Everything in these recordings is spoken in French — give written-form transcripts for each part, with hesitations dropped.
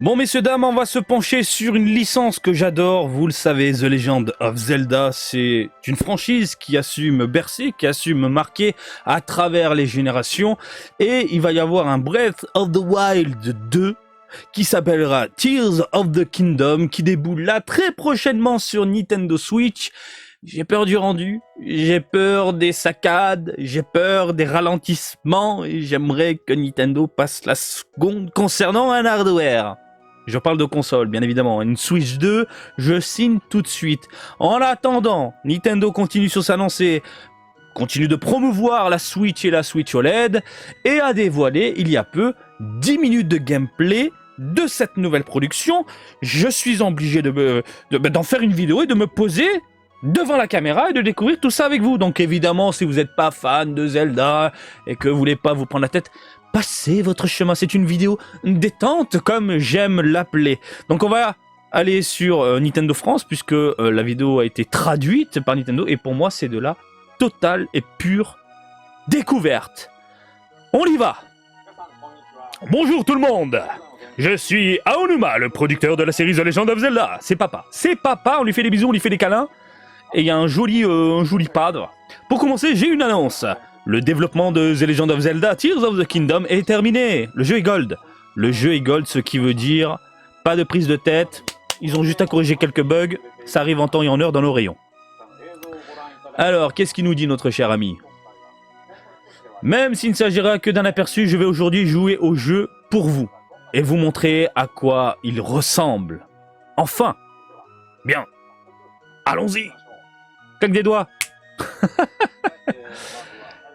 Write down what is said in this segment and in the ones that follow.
Bon, messieurs, dames, on va se pencher sur une licence que j'adore. Vous le savez, The Legend of Zelda, c'est une franchise qui a su me bercer, qui a su me marquer à travers les générations. Et il va y avoir un Breath of the Wild 2 qui s'appellera Tears of the Kingdom, qui déboule là très prochainement sur Nintendo Switch. J'ai peur du rendu, j'ai peur des saccades, j'ai peur des ralentissements et j'aimerais que Nintendo passe la seconde concernant un hardware. Je parle de console, bien évidemment. Une Switch 2, je signe tout de suite. En attendant, Nintendo continue sur sa lancée, continue de promouvoir la Switch et la Switch OLED, et a dévoilé, il y a peu, 10 minutes de gameplay de cette nouvelle production. Je suis obligé d'en faire une vidéo et de me poser devant la caméra et de découvrir tout ça avec vous. Donc évidemment, si vous n'êtes pas fan de Zelda et que vous voulez pas vous prendre la tête, passez votre chemin. C'est une vidéo détente, comme j'aime l'appeler. Donc on va aller sur Nintendo France, puisque la vidéo a été traduite par Nintendo, et pour moi, c'est de la totale et pure découverte. On y va. Bonjour tout le monde. Je suis Aonuma, le producteur de la série The Legend of Zelda. C'est papa. C'est papa, on lui fait des bisous, on lui fait des câlins. Et il y a un joli pad. Pour commencer, j'ai une annonce. Le développement de The Legend of Zelda Tears of the Kingdom est terminé. Le jeu est gold. Le jeu est gold, ce qui veut dire pas de prise de tête. Ils ont juste à corriger quelques bugs. Ça arrive en temps et en heure dans nos rayons. Alors, qu'est-ce qu'il nous dit notre cher ami? Même s'il ne s'agira que d'un aperçu, je vais aujourd'hui jouer au jeu pour vous. Et vous montrer à quoi il ressemble. Enfin. Bien. Allons-y. Claque des doigts.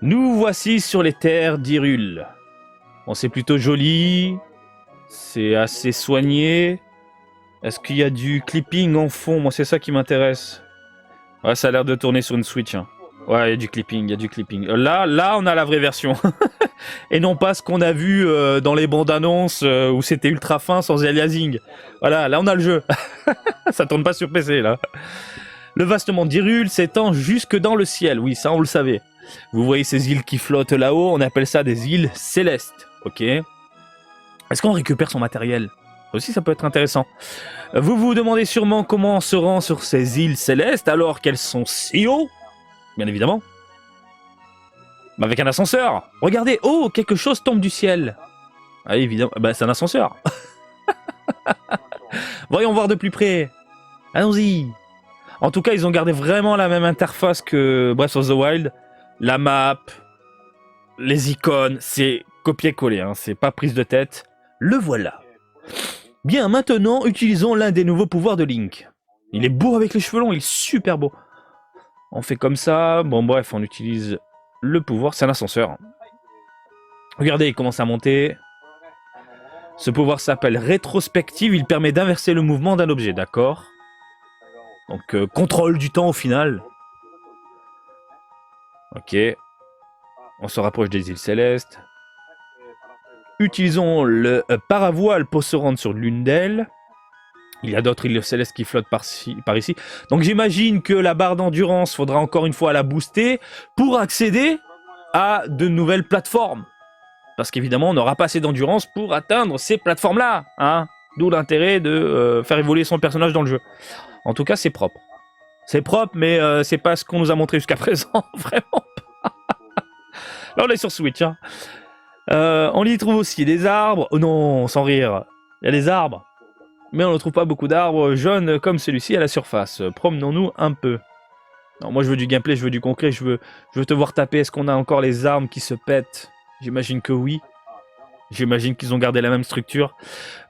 Nous voici sur les terres d'Hyrule. Bon, c'est plutôt joli. C'est assez soigné. Est-ce qu'il y a du clipping en fond? Moi, c'est ça qui m'intéresse. Ouais, ça a l'air de tourner sur une Switch. Hein. Ouais, il y a du clipping, il y a du clipping. Là, on a la vraie version. Et non pas ce qu'on a vu dans les bandes annonces où c'était ultra fin sans aliasing. Voilà, là, on a le jeu. Ça tourne pas sur PC, là. Le vaste monde d'Hyrule s'étend jusque dans le ciel. Oui, ça, on le savait. Vous voyez ces îles qui flottent là-haut, on appelle ça des îles célestes. Ok. Est-ce qu'on récupère son matériel? Aussi, ça peut être intéressant. Vous vous demandez sûrement comment on se rend sur ces îles célestes alors qu'elles sont si haut. Bien évidemment. Mais avec un ascenseur. Regardez, oh, quelque chose tombe du ciel. Ah, évidemment, bah, c'est un ascenseur. Voyons voir de plus près. Allons-y. En tout cas, ils ont gardé vraiment la même interface que Breath of the Wild. La map, les icônes, c'est copier-coller, hein, c'est pas prise de tête. Le voilà. Bien, maintenant, utilisons l'un des nouveaux pouvoirs de Link. Il est beau avec les cheveux longs, il est super beau. On fait comme ça, bon bref, on utilise le pouvoir, c'est un ascenseur. Regardez, il commence à monter. Ce pouvoir s'appelle rétrospective, il permet d'inverser le mouvement d'un objet, d'accord? Donc, contrôle du temps au final. Ok. On se rapproche des îles célestes. Utilisons le paravoile pour se rendre sur l'une d'elles. Il y a d'autres îles célestes qui flottent par ici. Donc j'imagine que la barre d'endurance, faudra encore une fois la booster pour accéder à de nouvelles plateformes. Parce qu'évidemment, on n'aura pas assez d'endurance pour atteindre ces plateformes-là. Hein, d'où l'intérêt de faire évoluer son personnage dans le jeu. En tout cas, c'est propre. C'est propre, mais c'est pas ce qu'on nous a montré jusqu'à présent. Vraiment pas. Là, on est sur Switch. Hein. On y trouve aussi des arbres. Oh non, sans rire. Il y a des arbres. Mais on ne trouve pas beaucoup d'arbres jaunes comme celui-ci à la surface. Promenons-nous un peu. Non, moi, je veux du gameplay, je veux du concret. Je veux te voir taper. Est-ce qu'on a encore les armes qui se pètent? J'imagine que oui. J'imagine qu'ils ont gardé la même structure.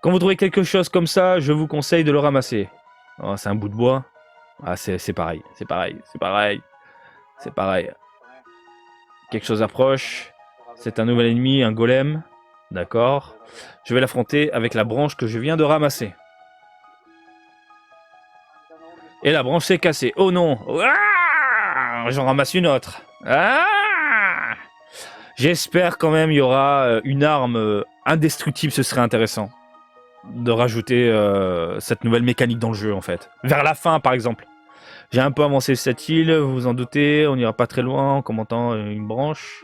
Quand vous trouvez quelque chose comme ça, je vous conseille de le ramasser. Oh, c'est un bout de bois. Ah, c'est pareil. C'est pareil. C'est pareil. C'est pareil. Quelque chose approche. C'est un nouvel ennemi, un golem. D'accord. Je vais l'affronter avec la branche que je viens de ramasser. Et la branche s'est cassée. Oh non. Ah, j'en ramasse une autre. Ah, j'espère quand même il y aura une arme indestructible. Ce serait intéressant de rajouter cette nouvelle mécanique dans le jeu en fait. Vers la fin par exemple. J'ai un peu avancé cette île, vous vous en doutez. On n'ira pas très loin en commentant une branche.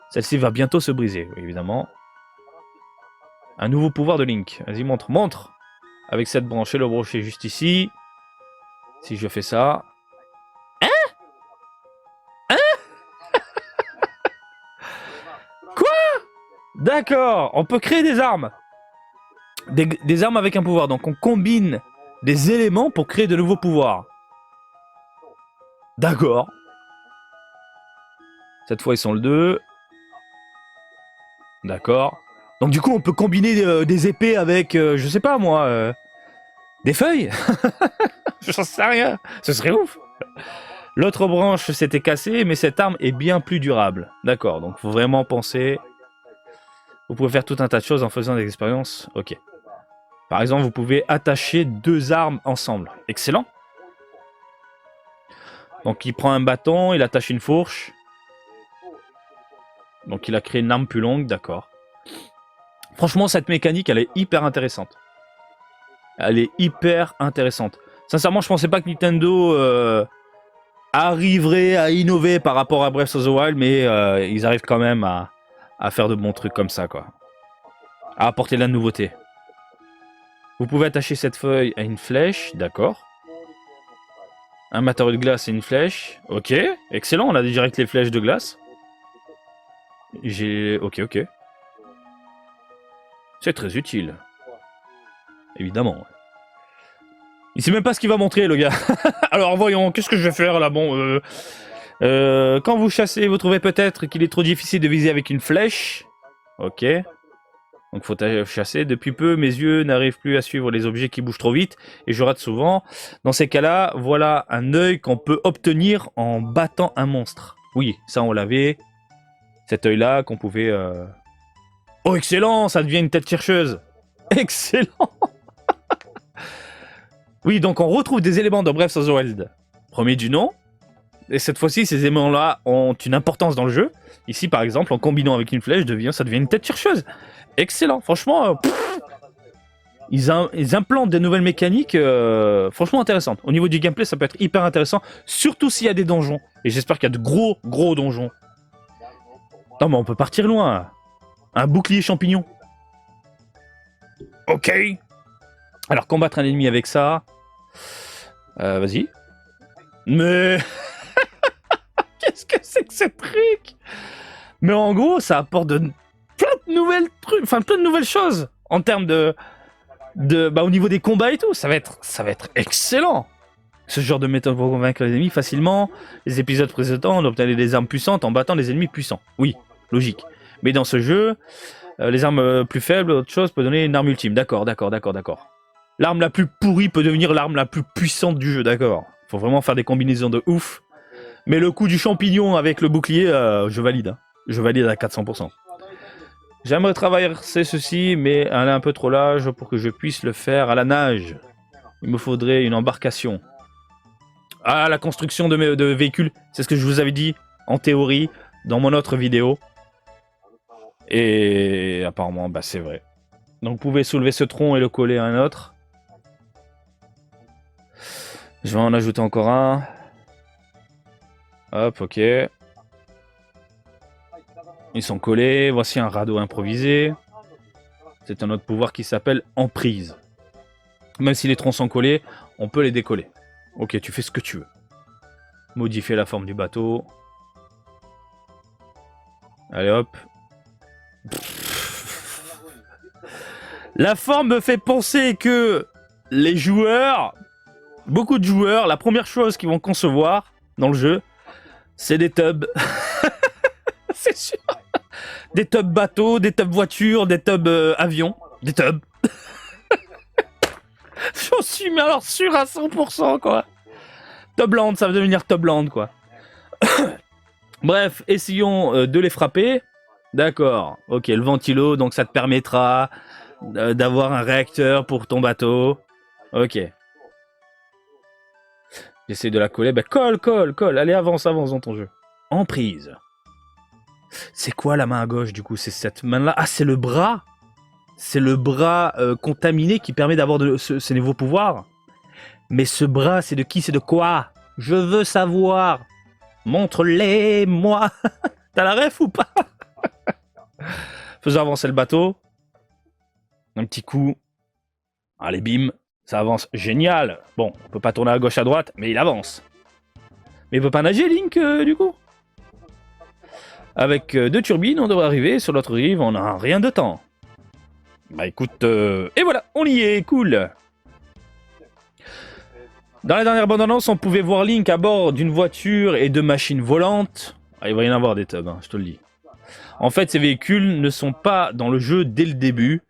Celle-ci va bientôt se briser, évidemment. Un nouveau pouvoir de Link. Vas-y, montre, montre. Avec cette branche et le brochet juste ici. Si je fais ça... Hein? Hein? Quoi? D'accord, on peut créer des armes. Des armes avec un pouvoir. Donc on combine des éléments pour créer de nouveaux pouvoirs. D'accord. Cette fois, ils sont le 2. D'accord. Donc du coup, on peut combiner des épées avec, je sais pas moi, des feuilles. J'en sais rien. Ce serait ouf. L'autre branche s'était cassée, mais cette arme est bien plus durable. D'accord, donc faut vraiment penser... Vous pouvez faire tout un tas de choses en faisant des expériences. Ok. Par exemple, vous pouvez attacher 2 armes ensemble. Excellent. Donc il prend un bâton, il attache une fourche. Donc il a créé une arme plus longue, d'accord. Franchement, cette mécanique, elle est hyper intéressante. Elle est hyper intéressante. Sincèrement, je pensais pas que Nintendo arriverait à innover par rapport à Breath of the Wild, mais ils arrivent quand même à faire de bons trucs comme ça, quoi. À apporter de la nouveauté. Vous pouvez attacher cette feuille à une flèche, d'accord. Un matériau de glace et une flèche. Ok, excellent, on a direct les flèches de glace. Ok. C'est très utile. Évidemment. Il sait même pas ce qu'il va montrer, le gars. Alors voyons, qu'est-ce que je vais faire là? Bon, quand vous chassez, vous trouvez peut-être qu'il est trop difficile de viser avec une flèche. Ok. Donc faut chasser. Depuis peu, mes yeux n'arrivent plus à suivre les objets qui bougent trop vite et je rate souvent. Dans ces cas-là, voilà un œil qu'on peut obtenir en battant un monstre. Oui, ça on l'avait. Cet œil-là qu'on pouvait... Oh, excellent, ça devient une tête chercheuse. Excellent. Oui, donc on retrouve des éléments de Breath of the Wild. Premier du nom. Et cette fois-ci, ces éléments-là ont une importance dans le jeu. Ici, par exemple, en combinant avec une flèche, ça devient une tête chercheuse. Excellent, franchement, ils implantent des nouvelles mécaniques franchement intéressantes. Au niveau du gameplay, ça peut être hyper intéressant, surtout s'il y a des donjons. Et j'espère qu'il y a de gros donjons. Non, mais on peut partir loin. Un bouclier champignon. Ok. Alors, combattre un ennemi avec ça... vas-y. Mais... Qu'est-ce que c'est que ce truc? Mais en gros, ça apporte plein de nouvelles trucs, enfin plein de nouvelles choses en termes au niveau des combats et tout. Ça va être excellent. Ce genre de méthode pour convaincre les ennemis facilement. Les épisodes précédents, on obtenait des armes puissantes en battant des ennemis puissants. Oui, logique. Mais dans ce jeu, les armes plus faibles, autre chose, peut donner une arme ultime. D'accord. L'arme la plus pourrie peut devenir l'arme la plus puissante du jeu, d'accord. Faut vraiment faire des combinaisons de ouf. Mais le coup du champignon avec le bouclier, je valide. Hein. Je valide à 400%. J'aimerais traverser ceci, mais elle est un peu trop large pour que je puisse le faire à la nage. Il me faudrait une embarcation. Ah, la construction de véhicules, c'est ce que je vous avais dit, en théorie, dans mon autre vidéo. Et apparemment, bah c'est vrai. Donc vous pouvez soulever ce tronc et le coller à un autre. Je vais en ajouter encore un. Hop, ok. Ils sont collés. Voici un radeau improvisé. C'est un autre pouvoir qui s'appelle emprise. Même si les troncs sont collés, on peut les décoller. Ok, tu fais ce que tu veux. Modifier la forme du bateau. Allez hop. La forme me fait penser que les joueurs, beaucoup de joueurs, la première chose qu'ils vont concevoir dans le jeu, c'est des tubs. C'est sûr. Des tubs bateaux, des tubs voitures, des tubs avions. Des tubs. J'en suis mais alors sûr à 100%, quoi. Tubland, ça va devenir Tubland, quoi. Bref, essayons de les frapper. D'accord. Ok, le ventilo, donc ça te permettra d'avoir un réacteur pour ton bateau. Ok. J'essaie de la coller. Bah, colle. Allez, avance dans ton jeu. Emprise. C'est quoi la main à gauche, du coup? C'est cette main-là. Ah, c'est le bras. C'est le bras contaminé qui permet d'avoir ces nouveaux pouvoirs. Mais ce bras, c'est de qui? C'est de quoi? Je veux savoir. Montre-les-moi. T'as la ref ou pas? Faisons avancer le bateau. Un petit coup. Allez, bim. Ça avance. Génial. Bon, on peut pas tourner à gauche, à droite, mais il avance. Mais il peut pas nager, Link, du coup. Avec 2 turbines, on devrait arriver. Sur l'autre rive, on a rien de temps. Bah écoute, et voilà, on y est, cool. Dans la dernière bande-annonce, on pouvait voir Link à bord d'une voiture et de machines volantes. Ah, il va y en avoir des tubs, hein, je te le dis. En fait, ces véhicules ne sont pas dans le jeu dès le début.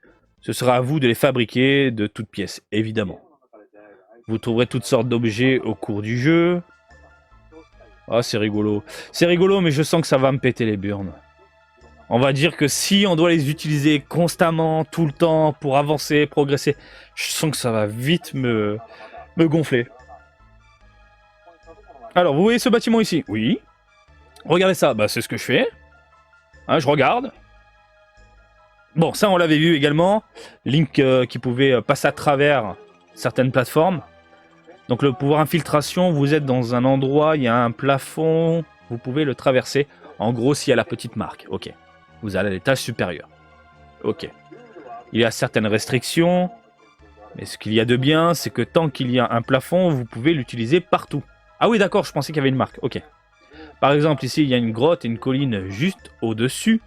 Ce sera à vous de les fabriquer de toutes pièces, évidemment. Vous trouverez toutes sortes d'objets au cours du jeu. Ah, c'est rigolo. C'est rigolo, mais je sens que ça va me péter les burnes. On va dire que si on doit les utiliser constamment, tout le temps, pour avancer, progresser, je sens que ça va vite me gonfler. Alors, vous voyez ce bâtiment ici? Oui. Regardez ça, bah, c'est ce que je fais. Hein, je regarde. Bon, ça, on l'avait vu également. Link qui pouvait passer à travers certaines plateformes. Donc, le pouvoir infiltration, vous êtes dans un endroit, il y a un plafond, vous pouvez le traverser. En gros, s'il y a la petite marque. Ok. Vous allez à l'étage supérieur. Ok. Il y a certaines restrictions. Mais ce qu'il y a de bien, c'est que tant qu'il y a un plafond, vous pouvez l'utiliser partout. Ah oui, d'accord, je pensais qu'il y avait une marque. Ok. Par exemple, ici, il y a une grotte et une colline juste au-dessus.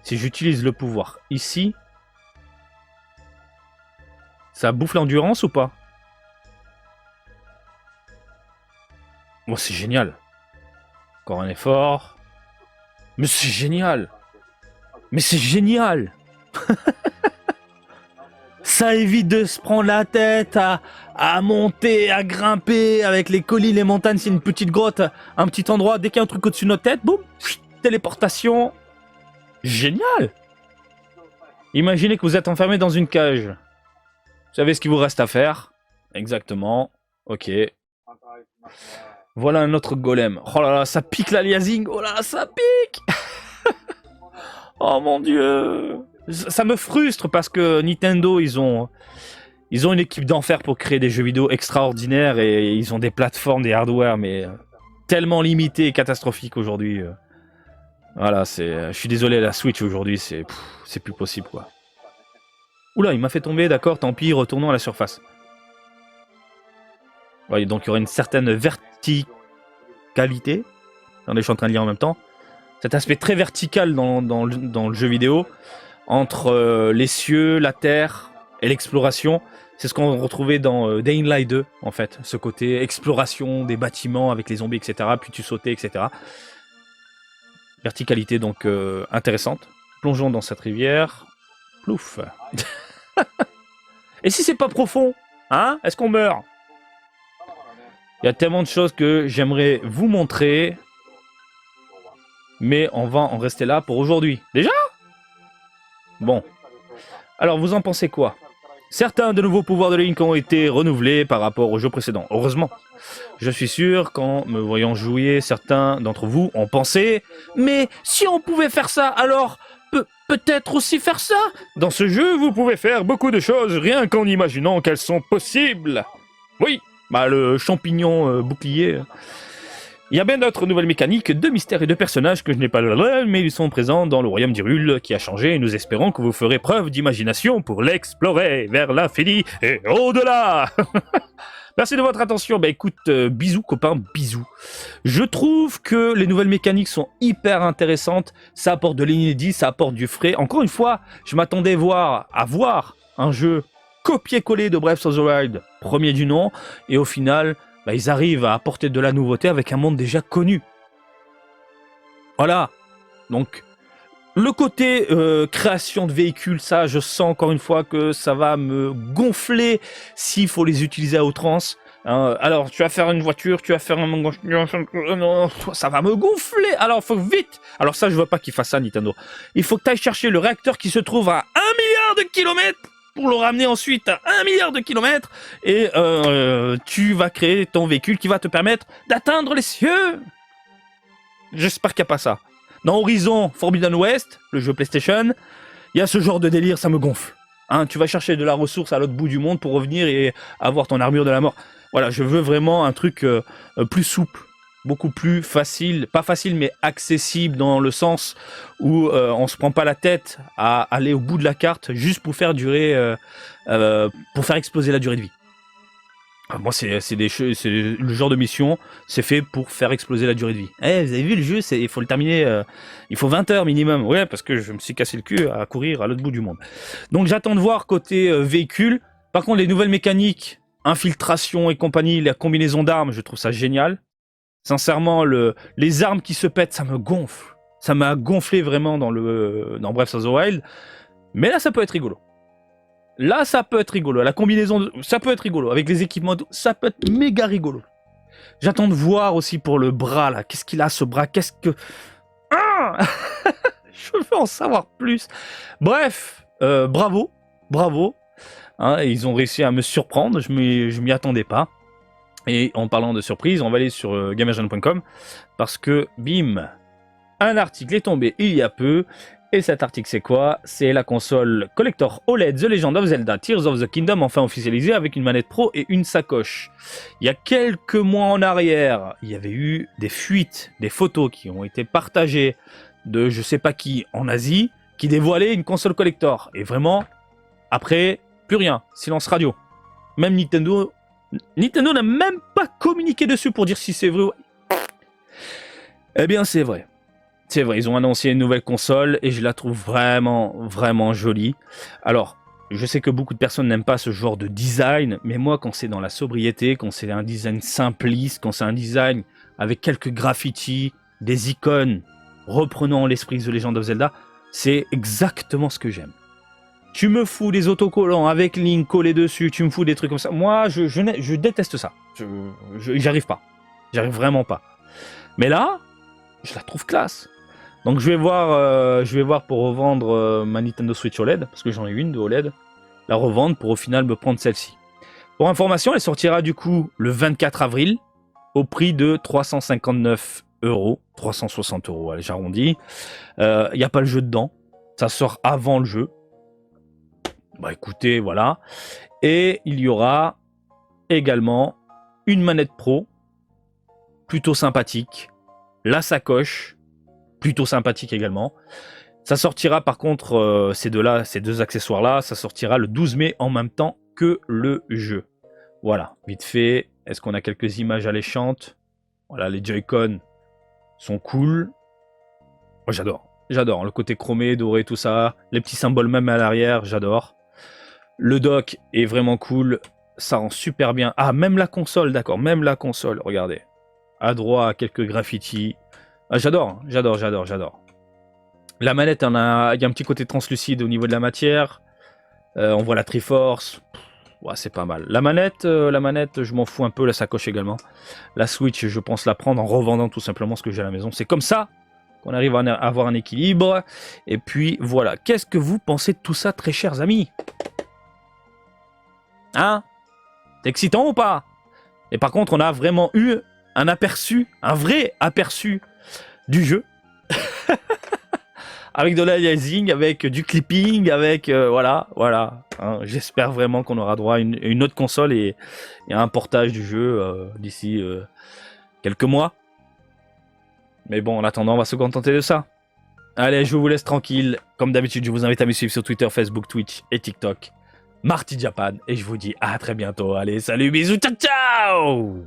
Si j'utilise le pouvoir ici, ça bouffe l'endurance ou pas? Bon, c'est génial. Encore un effort. Mais c'est génial. Mais c'est génial. Ça évite de se prendre la tête à monter, à grimper avec les collines, les montagnes. C'est une petite grotte, un petit endroit. Dès qu'il y a un truc au-dessus de notre tête, boum, téléportation. Génial. Imaginez que vous êtes enfermé dans une cage. Vous savez ce qu'il vous reste à faire? Exactement. Ok. Voilà un autre golem. Oh là là, ça pique l'aliasing. Oh là, ça pique. Oh mon dieu. Ça me frustre parce que Nintendo, ils ont une équipe d'enfer pour créer des jeux vidéo extraordinaires et ils ont des plateformes, des hardware, mais tellement limités et catastrophiques aujourd'hui. Voilà, je suis désolé, la Switch aujourd'hui, c'est plus possible, quoi. Oula, il m'a fait tomber, d'accord, tant pis, retournons à la surface. Ouais, donc il y aura une certaine verticalité. Attendez, je suis en train de lire en même temps. Cet aspect très vertical dans le jeu vidéo, entre les cieux, la terre et l'exploration. C'est ce qu'on retrouvait dans Dying Light 2, en fait. Ce côté exploration des bâtiments avec les zombies, etc. Puis tu sautais, etc. Verticalité donc intéressante. Plongeons dans cette rivière. Plouf. Et si c'est pas profond? Hein? Est-ce qu'on meurt? Il y a tellement de choses que j'aimerais vous montrer. Mais on va en rester là pour aujourd'hui. Déjà? Bon. Alors, vous en pensez quoi? Certains de nouveaux pouvoirs de Link ont été renouvelés par rapport au jeu précédent. Heureusement. Je suis sûr qu'en me voyant jouer, certains d'entre vous ont pensé « Mais si on pouvait faire ça, alors peut-être aussi faire ça ?» Dans ce jeu, vous pouvez faire beaucoup de choses rien qu'en imaginant qu'elles sont possibles. Oui, bah le champignon bouclier... Il y a bien d'autres nouvelles mécaniques, de mystères et de personnages que je n'ai pas le mais ils sont présents dans le royaume d'Hyrule qui a changé et nous espérons que vous ferez preuve d'imagination pour l'explorer vers l'infini et au-delà. Merci de votre attention. Bah écoute, bisous copains, bisous. Je trouve que les nouvelles mécaniques sont hyper intéressantes, ça apporte de l'inédit, ça apporte du frais. Encore une fois, je m'attendais à voir un jeu copier-coller de Breath of the Wild, premier du nom, et au final... Bah, ils arrivent à apporter de la nouveauté avec un monde déjà connu. Voilà. Donc, le côté création de véhicules, ça, je sens encore une fois que ça va me gonfler s'il faut les utiliser à outrance. Alors, tu vas faire une voiture, tu vas faire un... Ça va me gonfler. Alors, faut vite. Alors ça, je veux pas qu'ils fassent ça, Nintendo. Il faut que tu ailles chercher le réacteur qui se trouve à 1 milliard de kilomètres pour le ramener ensuite à 1 milliard de kilomètres, et tu vas créer ton véhicule qui va te permettre d'atteindre les cieux. J'espère qu'il n'y a pas ça. Dans Horizon Forbidden West, le jeu PlayStation, il y a ce genre de délire, ça me gonfle. Hein, tu vas chercher de la ressource à l'autre bout du monde pour revenir et avoir ton armure de la mort. Voilà, je veux vraiment un truc plus souple. beaucoup plus facile, pas facile mais accessible dans le sens où on se prend pas la tête à aller au bout de la carte juste pour faire pour faire exploser la durée de vie. Moi, c'est le genre de mission, c'est fait pour faire exploser la durée de vie. Vous avez vu le jeu, il faut le terminer, il faut 20 heures minimum. Ouais, parce que je me suis cassé le cul à courir à l'autre bout du monde. Donc j'attends de voir côté véhicule. Par contre, les nouvelles mécaniques, infiltration et compagnie, la combinaison d'armes, je trouve ça génial. Sincèrement, les armes qui se pètent, ça me gonfle. Ça m'a gonflé vraiment dans Breath of the Wild. Mais là, ça peut être rigolo. Là, ça peut être rigolo. La combinaison, ça peut être rigolo. Avec les équipements, ça peut être méga rigolo. J'attends de voir aussi pour le bras, là. Qu'est-ce qu'il a, ce bras? Qu'est-ce que... Ah je veux en savoir plus. Bref, bravo. Bravo. Hein, ils ont réussi à me surprendre. Je m'y attendais pas. Et en parlant de surprise, on va aller sur gamergen.com. Parce que, bim, un article est tombé il y a peu. Et cet article, c'est quoi? C'est la console collector OLED The Legend of Zelda Tears of the Kingdom, enfin officialisée avec une manette pro et une sacoche. Il y a quelques mois en arrière, il y avait eu des fuites, des photos qui ont été partagées de je sais pas qui en Asie, qui dévoilaient une console collector. Et vraiment, après, plus rien, silence radio. Même Nintendo n'a même pas communiqué dessus pour dire si c'est vrai ou... Eh bien, c'est vrai. C'est vrai, ils ont annoncé une nouvelle console et je la trouve vraiment, vraiment jolie. Alors, je sais que beaucoup de personnes n'aiment pas ce genre de design, mais moi, quand c'est dans la sobriété, quand c'est un design simpliste, quand c'est un design avec quelques graffitis, des icônes reprenant l'esprit de The Legend of Zelda, c'est exactement ce que j'aime. Tu me fous des autocollants avec Link collé dessus, tu me fous des trucs comme ça. Moi, je déteste ça. J'arrive pas. J'arrive vraiment pas. Mais là, je la trouve classe. Donc je vais voir pour revendre ma Nintendo Switch OLED, parce que j'en ai une de OLED, la revendre pour au final me prendre celle-ci. Pour information, elle sortira du coup le 24 avril au prix de 359 €, 360 €, allez, j'arrondis. Il n'y a pas le jeu dedans, ça sort avant le jeu. Bah écoutez, voilà. Et il y aura également une manette pro, plutôt sympathique, la sacoche, plutôt sympathique également. Ça sortira par contre, ces deux accessoires-là, ça sortira le 12 mai en même temps que le jeu. Voilà, vite fait, est-ce qu'on a quelques images alléchantes? Voilà, les Joy-Con sont cool. Moi, j'adore, le côté chromé, doré, tout ça. Les petits symboles même à l'arrière, j'adore. Le dock est vraiment cool, ça rend super bien. Ah, même la console, d'accord, même la console, regardez. À droite, quelques graffitis. Ah, j'adore. La manette, il y a un petit côté translucide au niveau de la matière. On voit la Triforce. Ouais, c'est pas mal. La manette, je m'en fous un peu. La sacoche également. La Switch, je pense la prendre en revendant tout simplement ce que j'ai à la maison. C'est comme ça qu'on arrive à avoir un équilibre. Et puis voilà. Qu'est-ce que vous pensez de tout ça, très chers amis? Hein? C'est excitant ou pas? Et par contre, on a vraiment eu un aperçu, un vrai aperçu du jeu. Avec de l'aliasing, avec du clipping, avec voilà. Hein, j'espère vraiment qu'on aura droit à une autre console et à un portage du jeu d'ici quelques mois. Mais bon, en attendant, on va se contenter de ça. Allez, je vous laisse tranquille. Comme d'habitude, je vous invite à me suivre sur Twitter, Facebook, Twitch et TikTok. Marty Japan. Et je vous dis à très bientôt. Allez, salut, bisous, ciao, ciao!